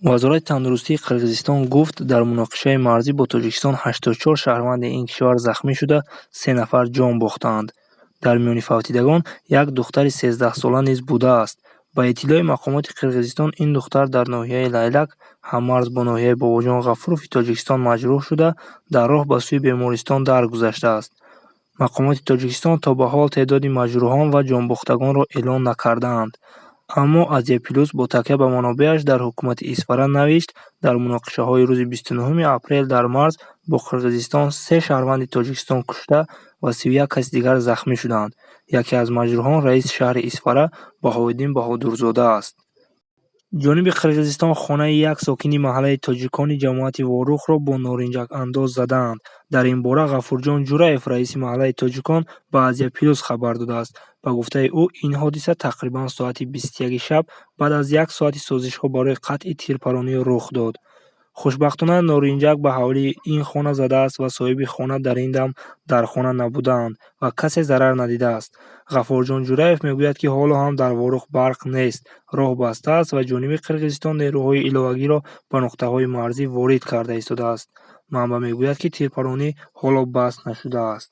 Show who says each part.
Speaker 1: вазорати тандурустии Қирғизистон гуфт, дар муноқишаи марзӣ бо Тоҷикистон 84 шаҳрванди ин кишвар захмӣ шуда, 3 нафар ҷон бохтаанд. Дар миёни фавтидагон як духтари 13-сола низ будааст. Ба иттилои мақомоти Қирғизистон, ин духтар дар ноҳияи Лайлак, ҳаммарз бо ноҳияи Бобоҷон Ғафурови Тоҷикистон маҷрӯҳ шуда, дар роҳ ба сӯи бемористон даргузаштааст. мақомоти Тоҷикистон то ба ҳол теъдоди маҷрӯҳон ва ҷонбохтагонро эълон накардаанд. аммо Азияплюс бо такя ба манобеаш дар ҳукумати Исфара навишт, дар муноқишаҳои рӯзи 29 апрел дар марз бо Қирғизистон 3 шаҳрванди Тоҷикистон кушта ва 31 каси дигар захмӣ шуданд. Яке аз маҷрӯҳон раиси шаҳри Исфара Баҳоиддин Баҳодурзода аст. ҷониби Қирғизистон хонаи як сокини маҳаллаи тоҷикони ҷамоати Ворухро бо норинҷакандоз задаанд. Дар ин бора Ғафурҷон Ҷураев, раиси маҳаллаи тоҷикон, ба Азияплюс хабар додааст. Ба гуфтаи ӯ, ин ҳодиса тақрибан соати 21 шаб баъд аз як соати созишҳо барои қатъи тирпаронӣ рух дод. хушбахтона норинҷак ба ҳавлии ин хона задааст ва соҳиби хона дар ин дам дар хона набудаанд ва касе зарар надидааст. Ғафурҷон Ҷураев мегӯяд, ки ҳоло ҳам дар Ворух барқ нест, роҳ бастааст ва ҷониби Қирғизистон нерӯҳои иловагиро ба нуқтаҳои марзӣ ворид карда истодааст. Манба мегӯяд, ки тирпаронӣ ҳоло баҳс нашудааст.